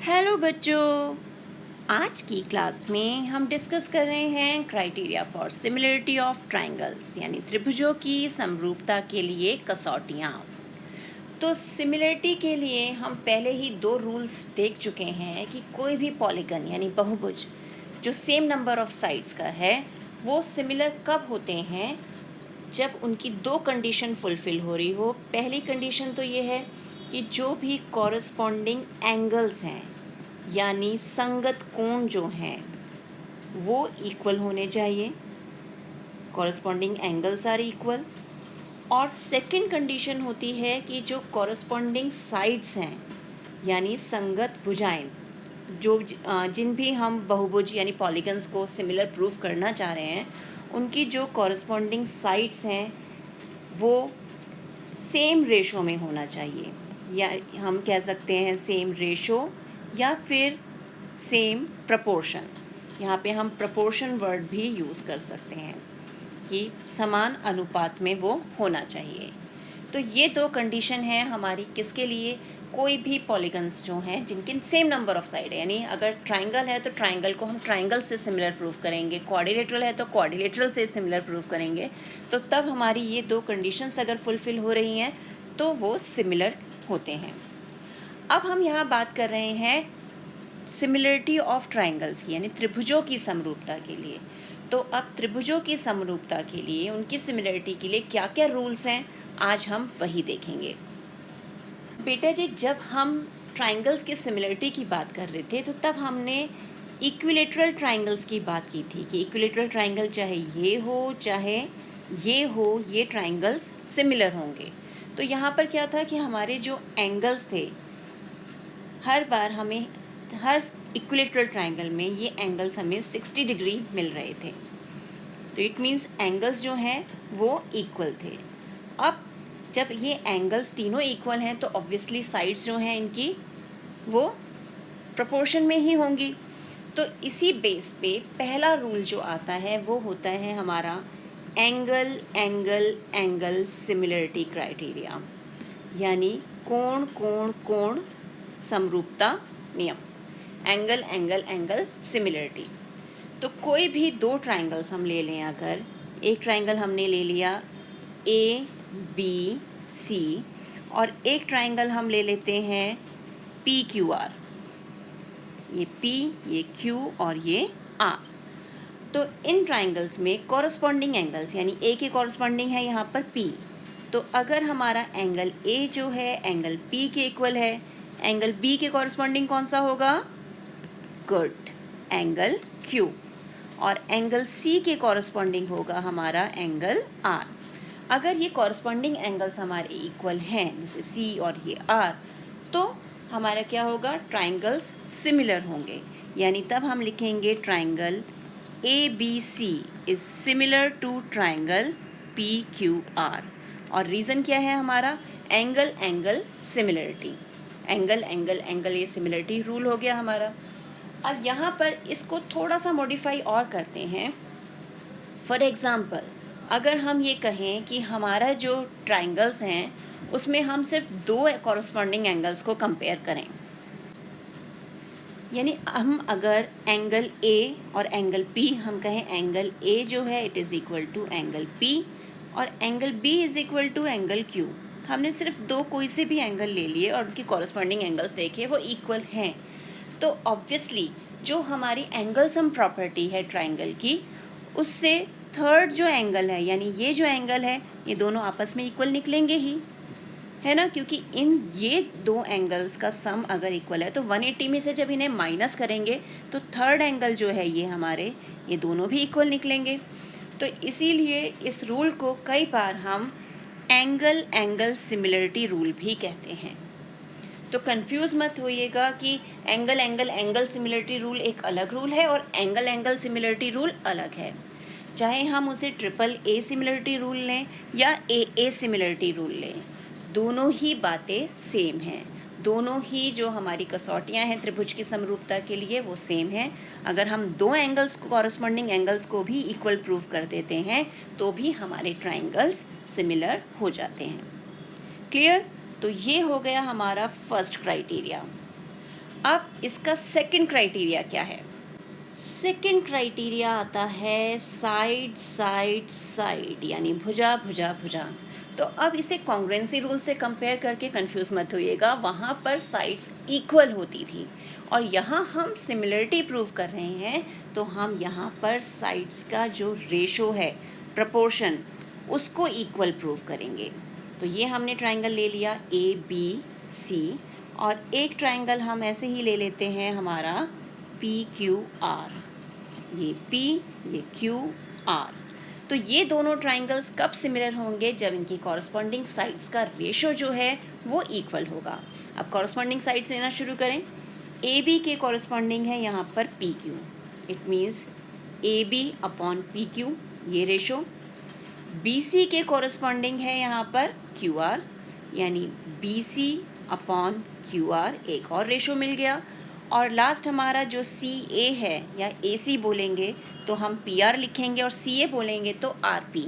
Hello बच्चों, आज की क्लास में हम डिस्कस कर रहे हैं criteria for similarity of triangles यानी त्रिभुजों की समरूपता के लिए कसौटियाँ। तो सिमिलरिटी के लिए हम पहले ही दो रूल्स देख चुके हैं कि कोई भी पॉलीगन यानी बहुभुज जो सेम नंबर ऑफ साइड्स का है वो सिमिलर कब होते हैं, जब उनकी दो कंडीशन फुलफिल हो रही हो। पहली कंडीशन तो ये है कि जो भी कॉरस्पॉन्डिंग एंगल्स हैं यानी संगत कोण जो हैं वो इक्वल होने चाहिए, कॉरस्पॉन्डिंग एंगल्स आर इक्वल। और सेकंड कंडीशन होती है कि जो कॉरस्पॉन्डिंग साइड्स हैं यानी संगत भुजाएं, जो जिन भी हम बहुभुज यानी पॉलीगन्स को सिमिलर प्रूव करना चाह रहे हैं उनकी जो कॉरस्पॉन्डिंग साइड्स हैं वो सेम रेशो में होना चाहिए, या हम कह सकते हैं सेम रेशो या फिर सेम प्रपोर्शन। यहाँ पे हम प्रपोर्शन वर्ड भी यूज़ कर सकते हैं कि समान अनुपात में वो होना चाहिए। तो ये दो कंडीशन है हमारी किसके लिए, कोई भी पॉलीगन्स जो हैं जिनके सेम नंबर ऑफ साइड है, यानी अगर ट्राइंगल है तो ट्राइंगल को हम ट्राइंगल से सिमिलर प्रूव करेंगे, क्वाड्रिलेटरल है तो क्वाड्रिलेटरल से सिमिलर प्रूव करेंगे। तो तब हमारी ये दो कंडीशंस अगर फुलफिल हो रही हैं तो वो सिमिलर होते हैं। अब हम यहाँ बात कर रहे हैं सिमिलरिटी ऑफ ट्राइंगल्स की यानी त्रिभुजों की समरूपता के लिए। तो अब त्रिभुजों की समरूपता के लिए, उनकी सिमिलरिटी के लिए क्या क्या रूल्स हैं, आज हम वही देखेंगे। बेटा जी, जब हम ट्राइंगल्स की सिमिलरिटी की बात कर रहे थे तो तब हमने इक्विलेटरल ट्राइंगल्स की बात की थी कि इक्विलेटरल ट्राइंगल चाहे ये हो चाहे ये हो, ये ट्राइंगल्स सिमिलर होंगे। तो यहाँ पर क्या था कि हमारे जो एंगल्स थे, हर बार हमें हर इक्विलेटरल ट्राइंगल में ये एंगल्स हमें 60 डिग्री मिल रहे थे। तो इट मीन्स एंगल्स जो हैं वो इक्वल थे। अब जब ये एंगल्स तीनों इक्वल हैं तो ऑब्वियसली साइड्स जो हैं इनकी वो प्रोपोर्शन में ही होंगी। तो इसी बेस पे पहला रूल जो आता है वो होता है हमारा angle angle angle similarity criteria, यानी कोण कोण कोण समरूपता नियम, एंगल एंगल एंगल सिमिलरिटी। तो कोई भी दो ट्राइंगल्स हम ले लें, अगर एक ट्राइंगल हमने ले लिया ए बी सी और एक ट्राइंगल हम ले लेते हैं पी क्यू आर, ये पी ये क्यू और ये आर। तो इन ट्राइंगल्स में कॉरस्पॉन्डिंग एंगल्स यानी ए के कॉरस्पॉन्डिंग है यहाँ पर पी। तो अगर हमारा एंगल ए जो है एंगल पी के इक्वल है, एंगल बी के कॉरस्पॉन्डिंग कौन सा होगा, गुड, एंगल क्यू। और एंगल सी के कॉरस्पॉन्डिंग होगा हमारा एंगल आर। अगर ये कॉरस्पॉन्डिंग एंगल्स हमारे इक्वल हैं, जैसे सी और ये आर, तो हमारा क्या होगा, ट्राइंगल्स सिमिलर होंगे। यानी तब हम लिखेंगे triangle A B C is similar to triangle P Q R. और रीज़न क्या है हमारा, angle angle similarity, angle angle angle ये सिमिलरिटी रूल हो गया हमारा। अब यहाँ पर इसको थोड़ा सा मॉडिफाई और करते हैं। फॉर एग्ज़ाम्पल, अगर हम ये कहें कि हमारा जो ट्राइंगल्स हैं उसमें हम सिर्फ दो कॉरस्पॉन्डिंग एंगल्स को कंपेयर करें, यानी हम अगर एंगल ए और एंगल पी हम कहें एंगल ए जो है it is equal to angle P और angle B is equal to angle Q. हमने सिर्फ दो कोई से भी एंगल ले लिए और उनकी कॉरस्पॉन्डिंग एंगल्स देखे वो इक्वल हैं, तो ऑब्वियसली जो हमारी एंगल सम प्रॉपर्टी है ट्राइंगल की, उससे थर्ड जो एंगल है यानी ये जो एंगल है ये दोनों आपस में इक्वल निकलेंगे ही, है ना, क्योंकि इन ये दो एंगल्स का सम अगर इक्वल है तो 180 में से जब इन्हें माइनस करेंगे तो थर्ड एंगल जो है ये हमारे ये दोनों भी इक्वल निकलेंगे। तो इसीलिए इस रूल को कई बार हम एंगल एंगल सिमिलरिटी रूल भी कहते हैं। तो कंफ्यूज मत होइएगा कि angle angle angle similarity rule एक अलग रूल है और एंगल एंगल सिमिलरिटी रूल अलग है। चाहे हम उसे ट्रिपल ए सिमिलरिटी रूल लें या ए सिमिलरिटी रूल लें, दोनों ही बातें सेम हैं। दोनों ही जो हमारी कसौटियाँ हैं त्रिभुज की समरूपता के लिए वो सेम हैं। अगर हम दो एंगल्स को कॉरस्पॉन्डिंग एंगल्स को भी इक्वल प्रूव कर देते हैं तो भी हमारे ट्राइंगल्स सिमिलर हो जाते हैं। क्लियर? तो ये हो गया हमारा फर्स्ट क्राइटेरिया। अब इसका सेकंड क्राइटेरिया क्या है? सेकंड क्राइटेरिया आता है साइड साइड साइड, यानी भुजा भुजा भुजा। तो अब इसे कॉन्ग्रुएंसी रूल से कंपेयर करके कंफ्यूज मत होइएगा, वहाँ पर साइड्स इक्वल होती थी और यहाँ हम सिमिलरिटी प्रूव कर रहे हैं, तो हम यहाँ पर साइड्स का जो रेशो है, प्रपोर्शन, उसको इक्वल प्रूव करेंगे। तो ये हमने ट्राइंगल ले लिया ABC और एक ट्राइंगल हम ऐसे ही ले लेते हैं हमारा PQR, ये P, ये QR। तो ये दोनों ट्राइंगल्स कब सिमिलर होंगे? जब इनकी कॉरस्पॉन्डिंग साइड्स का रेशो जो है वो इक्वल होगा। अब कॉरस्पॉन्डिंग साइड्स लेना शुरू करें। AB के कॉरस्पॉन्डिंग है यहाँ पर PQ, it means AB upon PQ, ये रेशो। BC के कॉरस्पॉन्डिंग है यहाँ पर QR, यानी BC अपॉन QR, एक और रेशो मिल गया। और लास्ट हमारा जो CA है, या AC बोलेंगे तो हम PR लिखेंगे और CA बोलेंगे तो RP।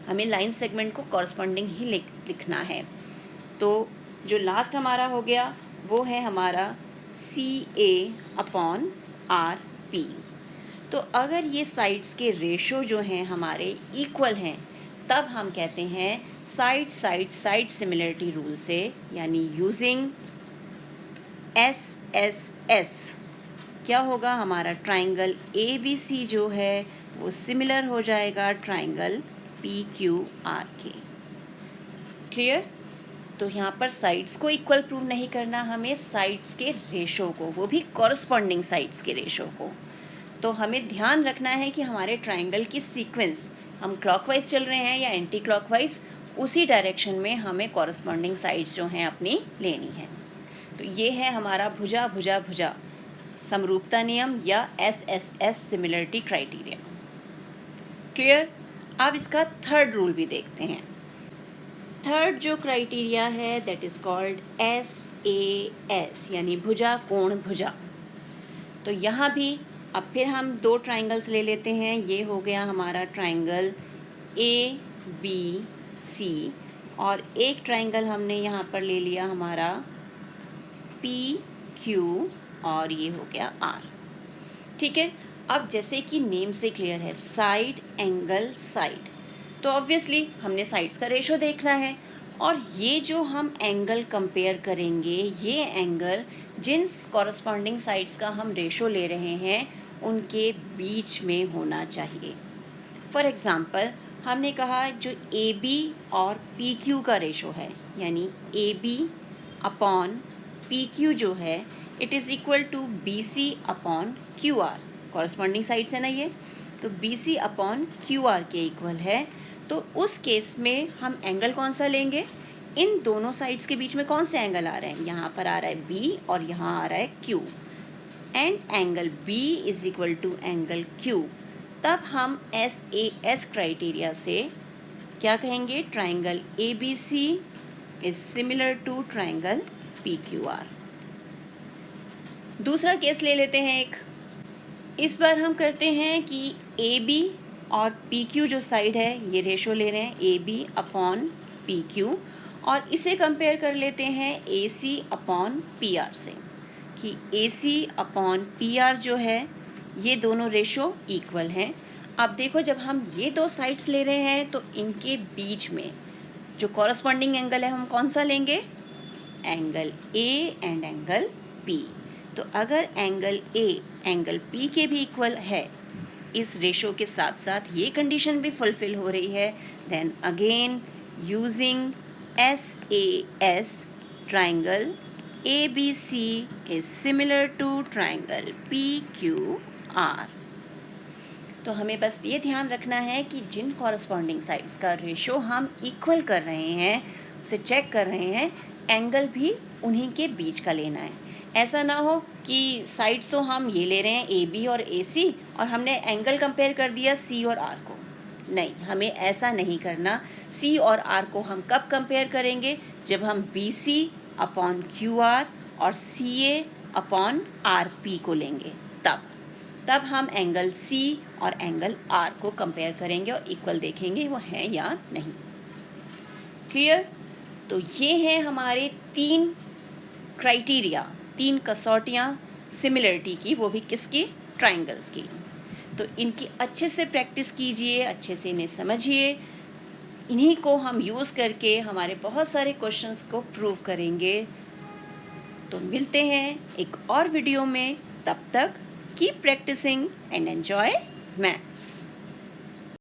हमें लाइन सेगमेंट को कॉरस्पॉन्डिंग ही लिखना है। तो जो लास्ट हमारा हो गया वो है हमारा CA अपॉन RP। तो अगर ये साइड्स के रेशो जो हैं हमारे इक्वल हैं, तब हम कहते हैं side side side similarity rule से, यानी यूजिंग SSS, क्या होगा? हमारा ट्राइंगल ABC जो है वो सिमिलर हो जाएगा ट्राइंगल PQR के। क्लियर? तो यहाँ पर साइड्स को इक्वल प्रूव नहीं करना, हमें साइड्स के रेशो को, वो भी कॉरस्पॉन्डिंग साइड्स के रेशो को। तो हमें ध्यान रखना है कि हमारे ट्राइंगल की सीक्वेंस, हम क्लॉकवाइज चल रहे हैं या एंटी क्लॉकवाइज, उसी डायरेक्शन में हमें कॉरस्पॉन्डिंग साइड्स जो हैं अपनी लेनी है। तो ये है हमारा भुजा भुजा भुजा समरूपता नियम या SSS सिमिलरिटी क्राइटेरिया। क्लियर? अब इसका थर्ड रूल भी देखते हैं। थर्ड जो क्राइटेरिया है दैट इज कॉल्ड SAS, यानी भुजा कोण भुजा। तो यहाँ भी अब फिर हम दो ट्राइंगल्स ले लेते हैं। ये हो गया हमारा ट्राइंगल ABC और एक ट्राइंगल हमने यहाँ पर ले लिया हमारा PQ और ये हो गया R। ठीक है? अब जैसे कि नेम से क्लियर है, साइड एंगल साइड, तो ऑब्वियसली हमने साइड्स का रेशो देखना है और ये जो हम एंगल कंपेयर करेंगे, ये एंगल जिन कॉरस्पॉन्डिंग साइड्स का हम रेशो ले रहे हैं उनके बीच में होना चाहिए। फॉर एग्ज़ाम्पल हमने कहा जो AB और PQ का रेशो है, यानी AB अपॉन PQ जो है it is equal to BC upon QR, corresponding sides है ना ये, तो BC अपॉन QR के इक्वल है। तो उस केस में हम एंगल कौन सा लेंगे? इन दोनों साइड्स के बीच में कौन से एंगल आ रहे हैं? यहाँ पर आ रहा है B और यहाँ आ रहा है Q, and angle B is equal to angle Q। तब हम SAS क्राइटेरिया से क्या कहेंगे? Triangle ABC is similar to triangle PQR। दूसरा केस ले लेते हैं एक। इस बार हम करते हैं कि AB और PQ जो साइड है ये रेशो ले रहे हैं AB अपॉन PQ, और इसे कंपेयर कर लेते हैं AC अपॉन PR से, कि AC अपॉन PR जो है ये दोनों रेशो इक्वल हैं। अब देखो जब हम ये दो साइड्स ले रहे हैं तो इनके बीच में जो कॉरस्पॉन्डिंग एंगल है हम कौन सा लेंगे? Angle A and angle P। तो अगर एंगल A एंगल P के भी इक्वल है, इस रेशो के साथ साथ ये कंडीशन भी फुलफिल हो रही है, then again using SAS triangle ABC is similar to triangle PQR। तो हमें बस ये ध्यान रखना है कि जिन कॉरस्पॉन्डिंग साइड्स का रेशो हम इक्वल कर रहे हैं, उसे चेक कर रहे हैं, एंगल भी उन्हीं के बीच का लेना है। ऐसा ना हो कि साइड्स तो हम ये ले रहे हैं AB और AC और हमने एंगल कंपेयर कर दिया C और R को। नहीं, हमें ऐसा नहीं करना। C और R को हम कब कंपेयर करेंगे? जब हम BC अपॉन QR और CA अपॉन RP को लेंगे, तब हम एंगल C और एंगल R को कंपेयर करेंगे और इक्वल देखेंगे वो है या नहीं। क्लियर? तो ये हैं हमारे 3 क्राइटेरिया 3 कसौटियाँ सिमिलरिटी की, वो भी किसकी? ट्राइंगल्स की। तो इनकी अच्छे से प्रैक्टिस कीजिए, अच्छे से इन्हें समझिए। इन्हीं को हम यूज़ करके हमारे बहुत सारे क्वेश्चंस को प्रूव करेंगे। तो मिलते हैं एक और वीडियो में, तब तक keep practising and enjoy maths.